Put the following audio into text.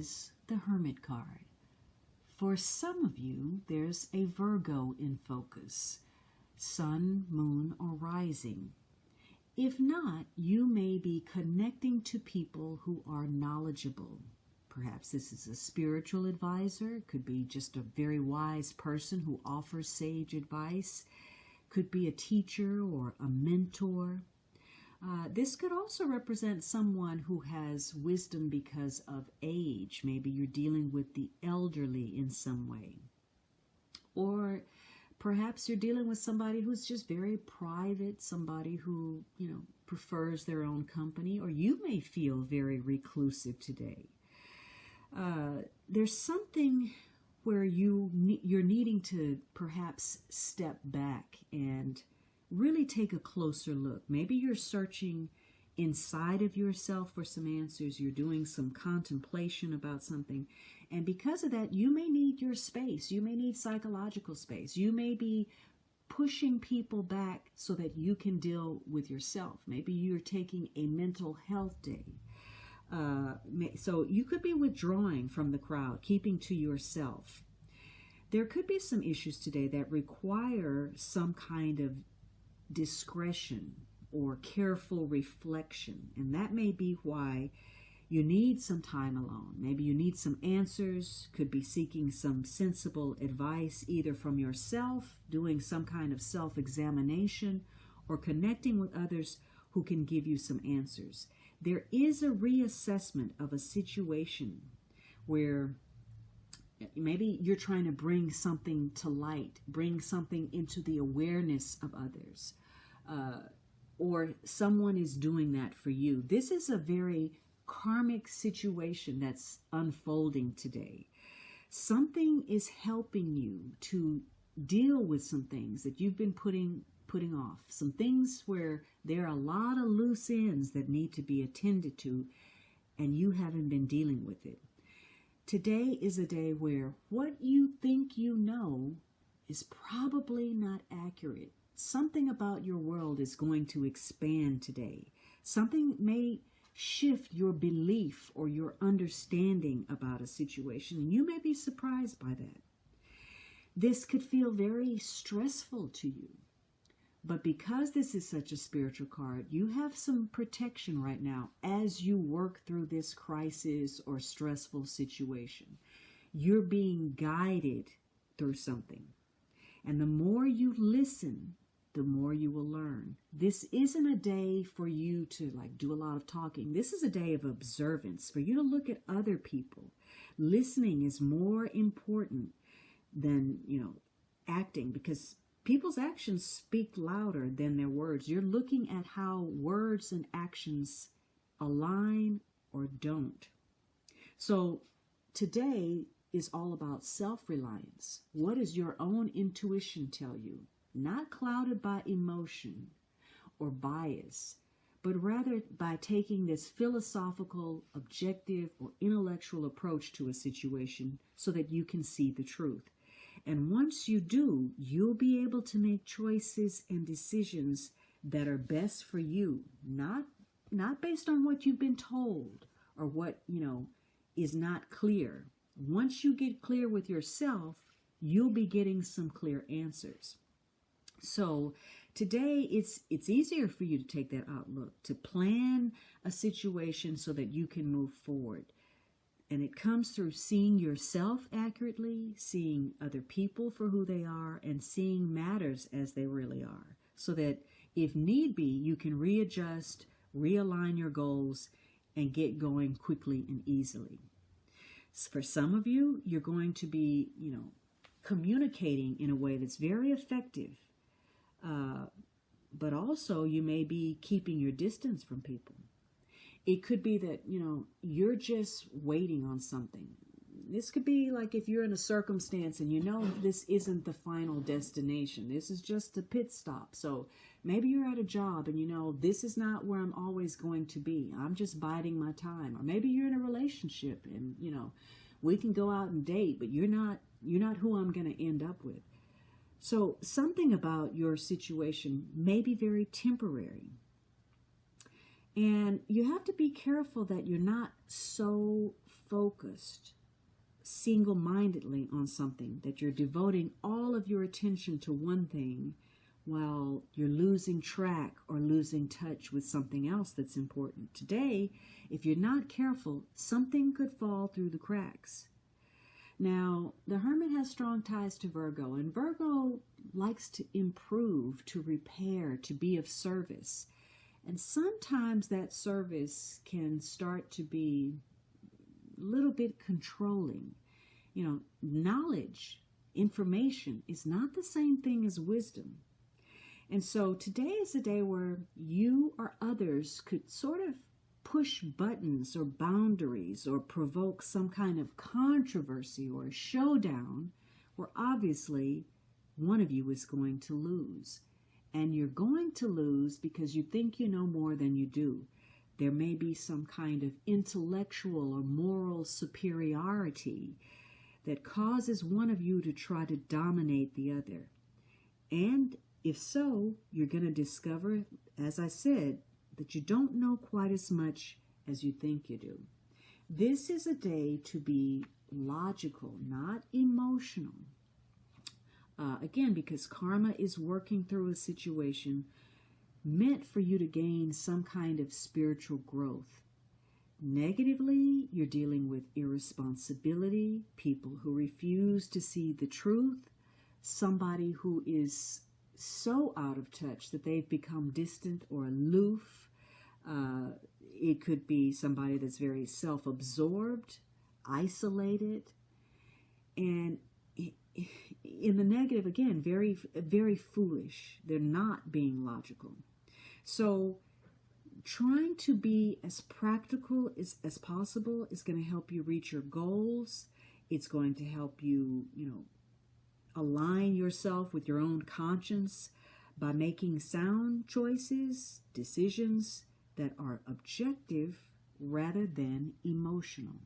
is the Hermit card. For some of you, there's a Virgo in focus, sun, moon, or rising. If not, you may be connecting to people who are knowledgeable. Perhaps this is a spiritual advisor. It could be just a very wise person who offers sage advice. Could be a teacher or a mentor. This could also represent someone who has wisdom because of age. Maybe you're dealing with the elderly in some way. Or perhaps you're dealing with somebody who's just very private, somebody who, prefers their own company, or you may feel very reclusive today. There's something where you're needing to perhaps step back and really take a closer look. Maybe you're searching inside of yourself for some answers. You're doing some contemplation about something. And because of that, you may need your space. You may need psychological space. You may be pushing people back so that you can deal with yourself. Maybe you're taking a mental health day. So you could be withdrawing from the crowd, keeping to yourself. There could be some issues today that require some kind of discretion or careful reflection. And that may be why you need some time alone. Maybe you need some answers, could be seeking some sensible advice, either from yourself, doing some kind of self-examination, or connecting with others who can give you some answers. There is a reassessment of a situation where maybe you're trying to bring something to light, bring something into the awareness of others, or someone is doing that for you. This is a very karmic situation that's unfolding today. Something is helping you to deal with some things that you've been putting off, some things where there are a lot of loose ends that need to be attended to, and you haven't been dealing with it. Today is a day where what you think you know is probably not accurate. Something about your world is going to expand today. Something may shift your belief or your understanding about a situation, and you may be surprised by that. This could feel very stressful to you. But because this is such a spiritual card, you have some protection right now as you work through this crisis or stressful situation. You're being guided through something. And the more you listen, the more you will learn. This isn't a day for you to do a lot of talking. This is a day of observance, for you to look at other people. Listening is more important than, acting, because people's actions speak louder than their words. You're looking at how words and actions align or don't. So today is all about self-reliance. What does your own intuition tell you? Not clouded by emotion or bias, but rather by taking this philosophical, objective, or intellectual approach to a situation so that you can see the truth. And once you do, you'll be able to make choices and decisions that are best for you, not based on what you've been told or what, is not clear. Once you get clear with yourself, you'll be getting some clear answers. So today it's easier for you to take that outlook, to plan a situation so that you can move forward. And it comes through seeing yourself accurately, seeing other people for who they are, and seeing matters as they really are. So that if need be, you can readjust, realign your goals, and get going quickly and easily. For some of you, you're going to be, communicating in a way that's very effective. But also you may be keeping your distance from people. It could be that, you're just waiting on something. This could be like if you're in a circumstance and this isn't the final destination. This is just a pit stop. So maybe you're at a job and this is not where I'm always going to be. I'm just biding my time. Or maybe you're in a relationship and, we can go out and date, but you're not who I'm going to end up with. So something about your situation may be very temporary. And you have to be careful that you're not so focused single-mindedly on something, that you're devoting all of your attention to one thing while you're losing track or losing touch with something else that's important. Today, if you're not careful, something could fall through the cracks. Now, the Hermit has strong ties to Virgo, and Virgo likes to improve, to repair, to be of service. And sometimes that service can start to be a little bit controlling. You know, knowledge, information is not the same thing as wisdom. And so today is a day where you or others could sort of push buttons or boundaries or provoke some kind of controversy or a showdown where obviously one of you is going to lose. And you're going to lose because you think you know more than you do. There may be some kind of intellectual or moral superiority that causes one of you to try to dominate the other. And if so, you're going to discover, as I said, that you don't know quite as much as you think you do. This is a day to be logical, not emotional. Again, because karma is working through a situation meant for you to gain some kind of spiritual growth. Negatively, you're dealing with irresponsibility, people who refuse to see the truth, somebody who is so out of touch that they've become distant or aloof. It could be somebody that's very self-absorbed, isolated, and in the negative, again, very, very foolish. They're not being logical. So trying to be as practical as possible is going to help you reach your goals. It's going to help you, align yourself with your own conscience by making sound choices, decisions that are objective rather than emotional.